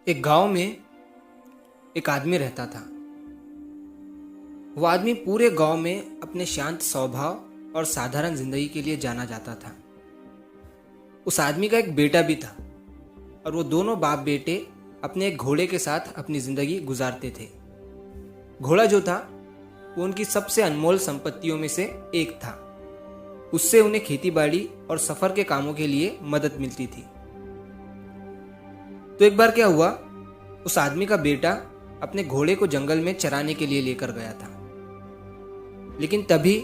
एक गांव में एक आदमी रहता था। वो आदमी पूरे गांव में अपने शांत स्वभाव और साधारण जिंदगी के लिए जाना जाता था। उस आदमी का एक बेटा भी था और वो दोनों बाप बेटे अपने एक घोड़े के साथ अपनी जिंदगी गुजारते थे। घोड़ा जो था वो उनकी सबसे अनमोल संपत्तियों में से एक था। उससे उन्हें खेती बाड़ी और सफर के कामों के लिए मदद मिलती थी। तो एक बार क्या हुआ, उस आदमी का बेटा अपने घोड़े को जंगल में चराने के लिए लेकर गया था। लेकिन तभी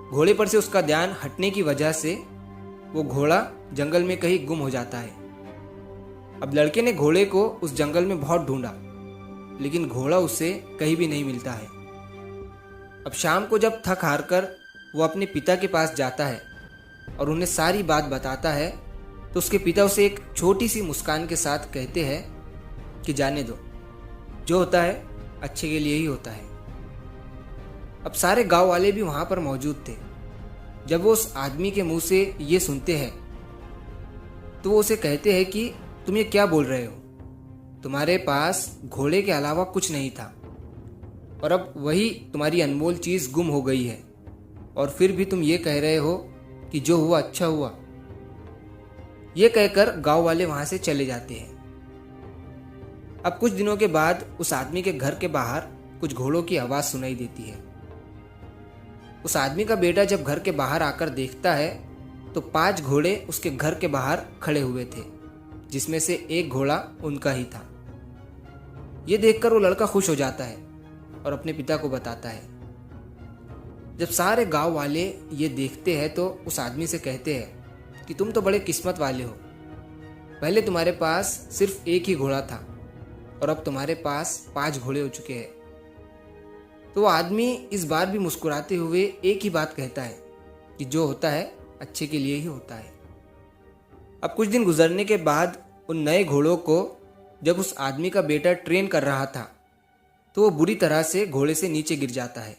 घोड़े पर से उसका ध्यान हटने की वजह से वो घोड़ा जंगल में कहीं गुम हो जाता है। अब लड़के ने घोड़े को उस जंगल में बहुत ढूंढा, लेकिन घोड़ा उसे कहीं भी नहीं मिलता है। अब शाम को जब थक हार कर वो अपने पिता के पास जाता है और उन्हें सारी बात बताता है, तो उसके पिता उसे एक छोटी सी मुस्कान के साथ कहते हैं कि जाने दो, जो होता है अच्छे के लिए ही होता है। अब सारे गांव वाले भी वहां पर मौजूद थे। जब वो उस आदमी के मुंह से ये सुनते हैं तो वो उसे कहते हैं कि तुम ये क्या बोल रहे हो, तुम्हारे पास घोड़े के अलावा कुछ नहीं था और अब वही तुम्हारी अनमोल चीज गुम हो गई है, और फिर भी तुम ये कह रहे हो कि जो हुआ अच्छा हुआ। ये कहकर गांव वाले वहां से चले जाते हैं। अब कुछ दिनों के बाद उस आदमी के घर के बाहर कुछ घोड़ों की आवाज सुनाई देती है। उस आदमी का बेटा जब घर के बाहर आकर देखता है तो 5 घोड़े उसके घर के बाहर खड़े हुए थे, जिसमें से एक घोड़ा उनका ही था। यह देखकर वो लड़का खुश हो जाता है और अपने पिता को बताता है। जब सारे गांव वाले ये देखते हैं तो उस आदमी से कहते हैं कि तुम तो बड़े किस्मत वाले हो। पहले तुम्हारे पास सिर्फ एक ही घोड़ा था और अब तुम्हारे पास 5 घोड़े हो चुके हैं। तो वो आदमी इस बार भी मुस्कुराते हुए एक ही बात कहता है कि जो होता है अच्छे के लिए ही होता है। अब कुछ दिन गुजरने के बाद उन नए घोड़ों को जब उस आदमी का बेटा ट्रेन कर रहा था तो वो बुरी तरह से घोड़े से नीचे गिर जाता है,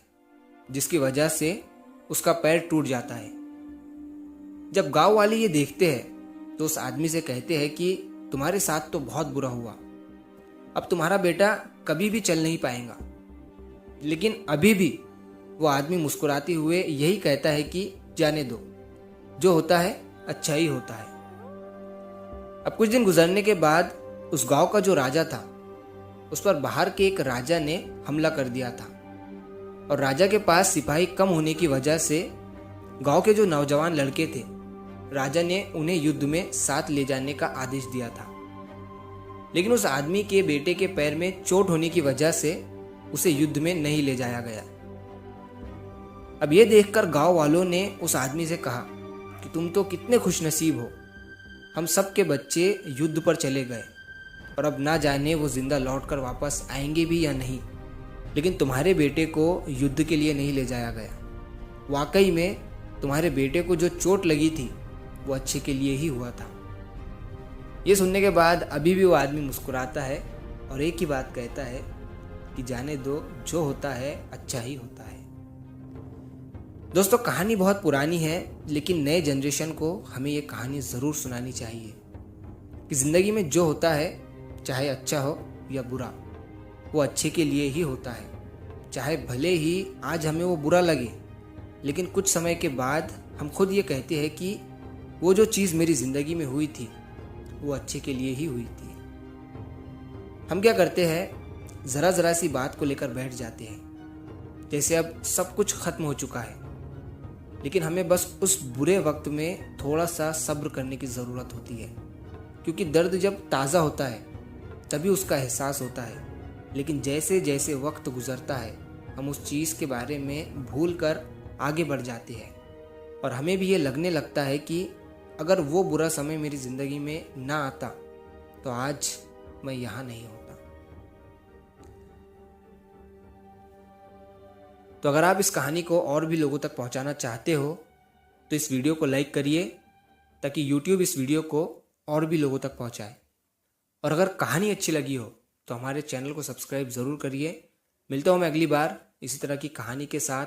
जिसकी वजह से उसका पैर टूट जाता है। जब गांव वाले ये देखते हैं तो उस आदमी से कहते हैं कि तुम्हारे साथ तो बहुत बुरा हुआ, अब तुम्हारा बेटा कभी भी चल नहीं पाएगा। लेकिन अभी भी वो आदमी मुस्कुराते हुए यही कहता है कि जाने दो, जो होता है अच्छा ही होता है। अब कुछ दिन गुजरने के बाद उस गांव का जो राजा था, उस पर बाहर के एक राजा ने हमला कर दिया था, और राजा के पास सिपाही कम होने की वजह से गांव के जो नौजवान लड़के थे, राजा ने उन्हें युद्ध में साथ ले जाने का आदेश दिया था। लेकिन उस आदमी के बेटे के पैर में चोट होने की वजह से उसे युद्ध में नहीं ले जाया गया। अब यह देखकर गांव वालों ने उस आदमी से कहा कि तुम तो कितने खुशनसीब हो, हम सब के बच्चे युद्ध पर चले गए और अब ना जाने वो जिंदा लौटकर वापस आएंगे भी या नहीं, लेकिन तुम्हारे बेटे को युद्ध के लिए नहीं ले जाया गया। वाकई में तुम्हारे बेटे को जो चोट लगी थी वो अच्छे के लिए ही हुआ था। ये सुनने के बाद अभी भी वो आदमी मुस्कुराता है और एक ही बात कहता है कि जाने दो, जो होता है अच्छा ही होता है। दोस्तों, कहानी बहुत पुरानी है, लेकिन नए जनरेशन को हमें ये कहानी ज़रूर सुनानी चाहिए कि ज़िंदगी में जो होता है, चाहे अच्छा हो या बुरा, वो अच्छे के लिए ही होता है। चाहे भले ही आज हमें वो बुरा लगे, लेकिन कुछ समय के बाद हम खुद ये कहते हैं कि वो जो चीज़ मेरी ज़िंदगी में हुई थी वो अच्छे के लिए ही हुई थी। हम क्या करते हैं, ज़रा सी बात को लेकर बैठ जाते हैं जैसे अब सब कुछ खत्म हो चुका है, लेकिन हमें बस उस बुरे वक्त में थोड़ा सा सब्र करने की ज़रूरत होती है, क्योंकि दर्द जब ताज़ा होता है तभी उसका एहसास होता है। लेकिन जैसे जैसे वक्त गुजरता है हम उस चीज़ के बारे में भूल कर आगे बढ़ जाते हैं, और हमें भी ये लगने लगता है कि अगर वो बुरा समय मेरी ज़िंदगी में ना आता तो आज मैं यहाँ नहीं होता। तो अगर आप इस कहानी को और भी लोगों तक पहुंचाना चाहते हो तो इस वीडियो को लाइक करिए, ताकि YouTube इस वीडियो को और भी लोगों तक पहुंचाए। और अगर कहानी अच्छी लगी हो तो हमारे चैनल को सब्सक्राइब ज़रूर करिए। मिलता हूँ मैं अगली बार इसी तरह की कहानी के साथ।